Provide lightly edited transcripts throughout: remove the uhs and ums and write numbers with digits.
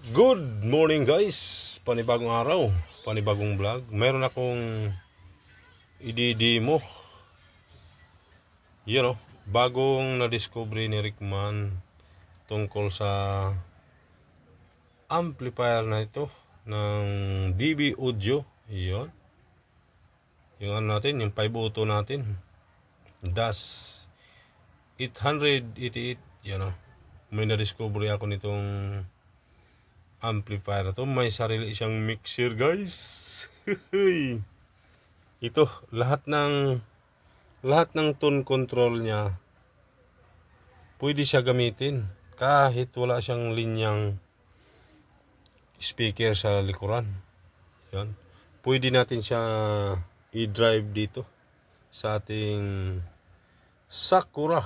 Good morning guys, panibagong araw, panibagong vlog. Meron akong i-demo. Bagong na-discover ni Rickman tungkol sa amplifier na ito ng DB Audio. Yun. Yung ano natin, yung 502 natin. DAS 888, May na-discover ako nitong amplifier to. May sarili siyang mixer guys. Ito lahat ng tone control niya pwede siya gamitin kahit wala siyang linyang speaker sa likuran. Yan. Pwede natin siya i-drive dito sa ating Sakura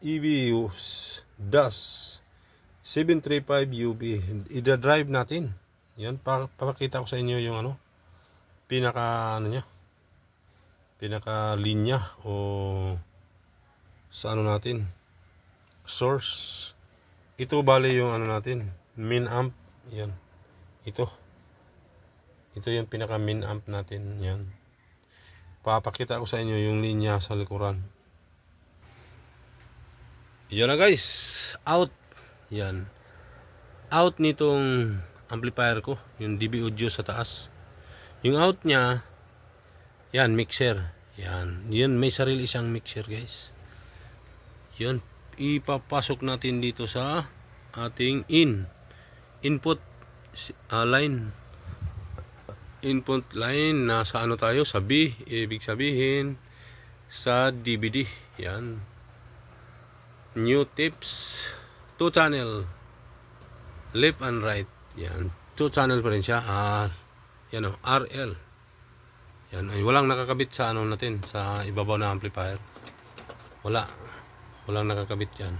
EBUs DAS 735 UB. I-drive natin. Yan, papakita ko sa inyo yung pinaka linya o sa natin source. Ito bali yung natin min amp. Yan. Ito yung pinaka min amp natin. Yan. Papakita ko sa inyo yung linya sa likuran. Yan na guys, out. Yan. Out nitong amplifier ko, yung DB Audio sa taas. Yung out niya, yan, mixer. Yan, may sarili siyang mixer guys. Yan, ipapasok natin dito sa ating input line. Input line, nasa tayo? Sa B, ibig sabihin sa DVD. Yan. New tips, 2 channel, left and right. Yan, 2 channel pa rin siya. RL. Yan, ay walang nakakabit sa natin, sa ibabaw na amplifier. Walang nakakabit yan.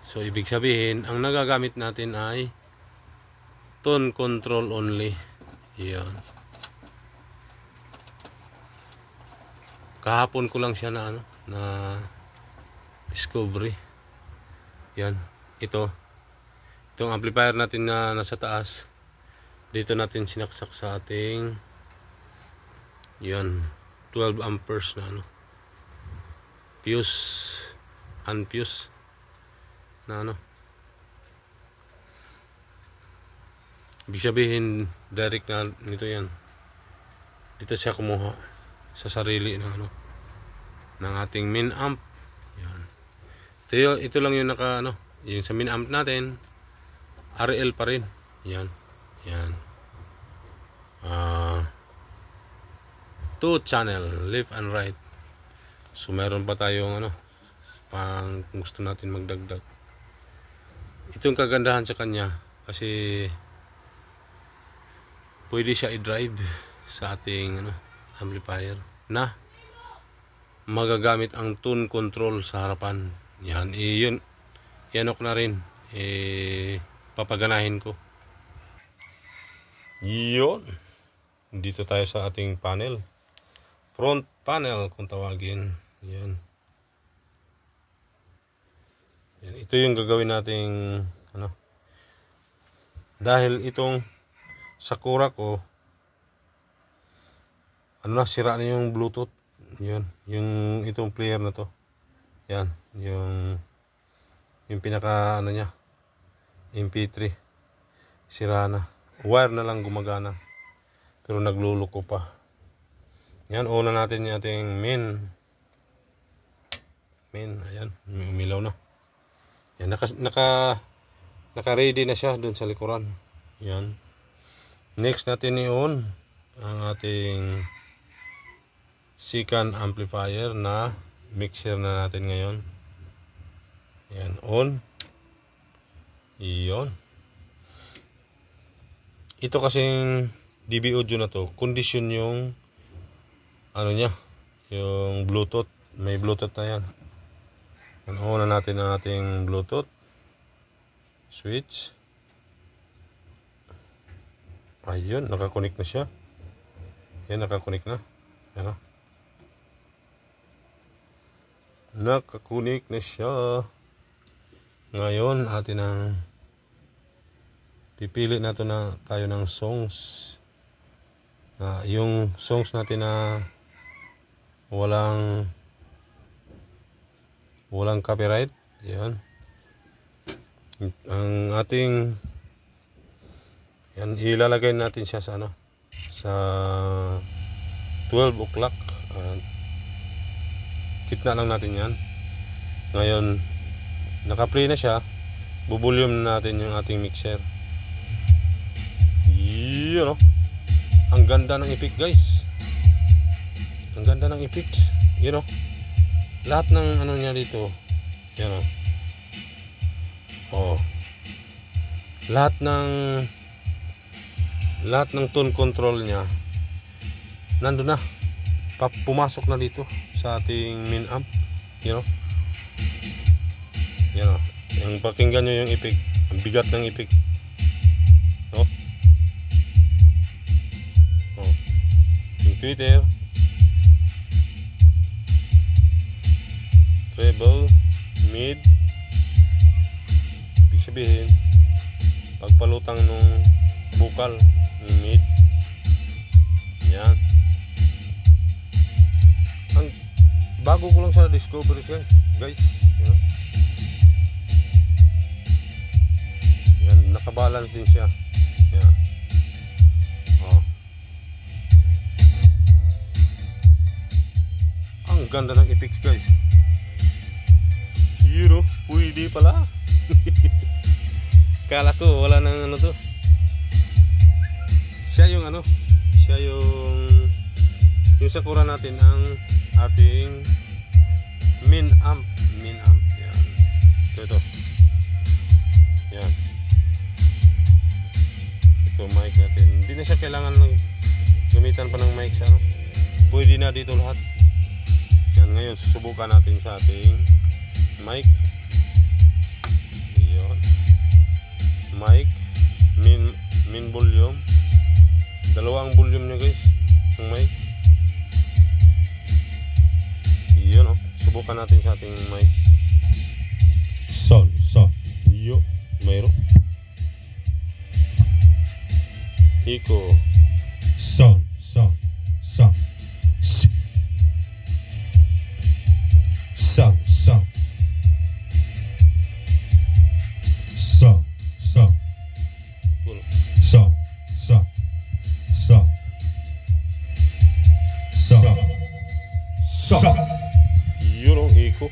So ibig sabihin, ang nagagamit natin ay tone control only. Yan. Kahapon ko lang siya na discovery. Yan, itong amplifier natin na nasa taas, dito natin sinaksak sa ating 12 amperes na fuse, unfuse na ibig sabihin direct na nito. Yan, dito siya kumuha sa sarili ng ating min amp. Yan. Ito lang yung yung sa min amp natin, RL pa rin. Yan. 2 channel, left and right. So meron pa tayong pang gusto natin magdagdag. Itong kagandahan sa kanya kasi pwede siya i-drive sa ating amplifier na magagamit ang tone control sa harapan. Yan, yanok na rin. Papaganahin ko. Yun. Dito tayo sa ating panel. Front panel kung tawagin. Yan. Ito yung gagawin nating dahil itong Sakura ko sira na yung Bluetooth. Yan, yung itong player na to. Yan, yung pinaka niya, MP3, sira na. Wire na lang gumagana, pero nagluluko pa. Yan, una natin yung ating main. Ayan, umilaw na. Yan, naka ready na siya dun sa likuran. Yan. Next natin i-on ang ating second amplifier na mixer na natin ngayon. Yan, on. Iyon. Ito kasing DB Audio na to, condition yung niya, yung Bluetooth. May Bluetooth na yan. On na natin ang ating Bluetooth switch. Ayun, nakakonik na siya. Yan, nakakonik na. Yan. Nakakunik na siya. Ngayon atin ang pipili na tayo ng songs. Yung songs natin na walang copyright. Yan. Ang ating yan, ilalagay natin siya sa sa 12 o'clock. Kitna lang natin yan. Ngayon naka-play na siya. Bubulyum natin yung ating mixer. Yun, ang ganda ng effect, guys. Ang ganda ng effects. Lahat ng niya dito. Yan, lahat ng tone control niya nandun na. Pumasok na dito sa ating main amp. Yan, yung pakinggan nyo yung effect. Ang bigat ng effect. Yung Twitter, treble, mid, ibig sabihin pagpalutang nung vocal yung mid. Yan. Bago ko lang sa discovery siya, guys. Yan, nakabalance din siya. Yan. Ang ganda ng effects, guys. Pwede pala. Kala ko wala nang to. Siya yung sakura natin ang ating main amp. Yan. Ito. Yan. Ito mic natin. Hindi na siya kailangan gamitan pa ng mic siya, Pwede na dito lahat. Yan, ngayon susubukan natin sa ating mic. Iyon. Mic, min volume. Dalawang volume niya, guys. Yung mic. Iyon, subukan natin sa ating mic. Sound. Iyo, mayroon. Echo. Sound. Yun ang echo.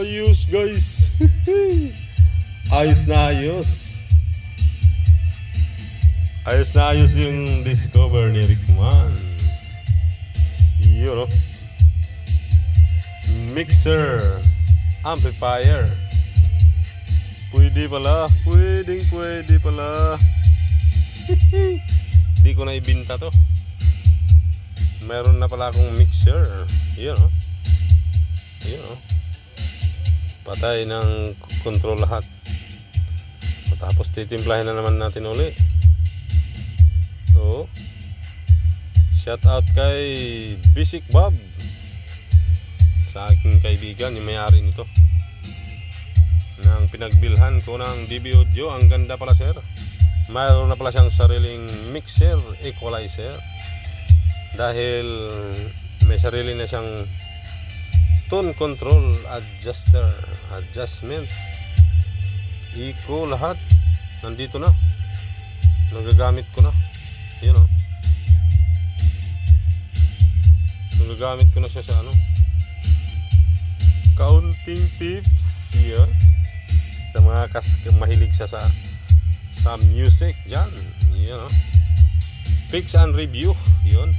Ayos, guys. Ayos na ayos yung discover ni Rickman. Yun, mixer, amplifier. Pwede pala. Di ko na ibinta to. Meron na pala akong mixer. Yun, patay ng control lahat. Tapos titimplahin na naman natin uli. Shout out kay Basic Bob, sa aking kaibigan, yung may-ari nito ng pinagbilhan ko ng DB Audio. Ang ganda pala, sir. Mayroon na pala siyang sariling mixer, equalizer, dahil may sarili na siyang tone control, adjustment, echo, lahat nandito na. Nagagamit ko na. Nagagamit ko na siya sa counting tips. Yan. Sa mga mahilig siya sa music dyan. Fix and review. Yun.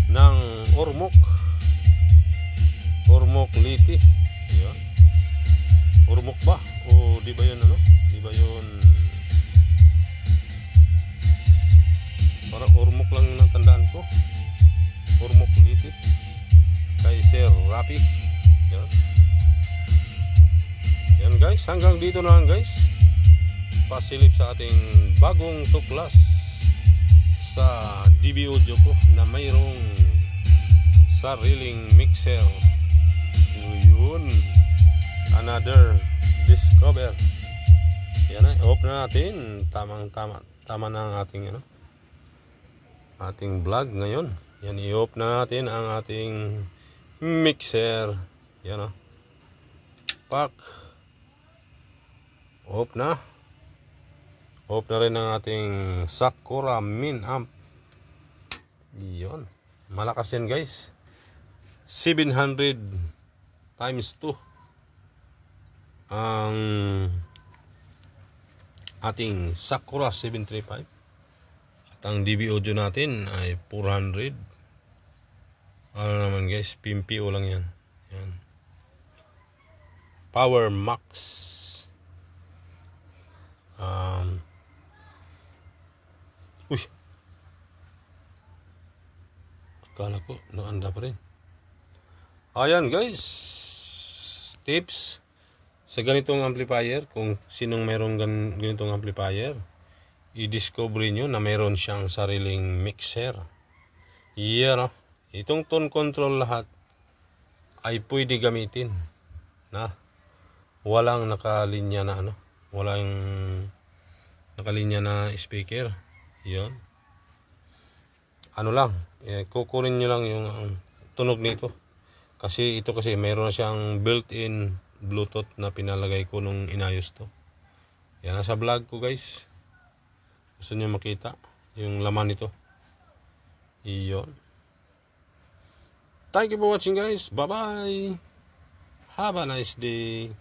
Ng Ormoc Liti. Yun. Ormoc ba? O di ba yun Di ba yun? Parang Ormoc lang yung natandaan ko. Ormoc Liti. Kay Sir Rapi. Yan. Yan, guys. Hanggang dito na lang, guys. pasilip sa ating bagong tuklas sa DB Audio ko na mayroong sariling mixer. Yun, another discover. Yan na, off na natin. Tama na ang ating ating vlog ngayon. Yan, i-off na natin ang ating mixer. Yan, pak. Off na. Off na rin ang ating Sakura Min Amp. Yun, malakas yan guys. 700 times 2 ang ating Sakura 735 at ang DB Audio natin ay 400. Ano naman guys, PMPO lang yan. Yan, Power Max. Uy, akala ko naanda pa rin. Ayan guys, tips sa ganitong amplifier. Kung sinong mayroong ganitong amplifier, i-discover nyo na mayroon siyang sariling mixer. Yan, itong tone control lahat ay pwede gamitin na walang nakalinya na walang nakalinya na speaker. Yan, lang, kukunin nyo lang yung tunog nito. Kasi ito mayroon na siyang built-in Bluetooth na pinalagay ko nung inayos to. Yan, nasa vlog ko guys. Gusto nyo makita yung laman nito. Iyon. Thank you for watching guys. Bye bye. Have a nice day.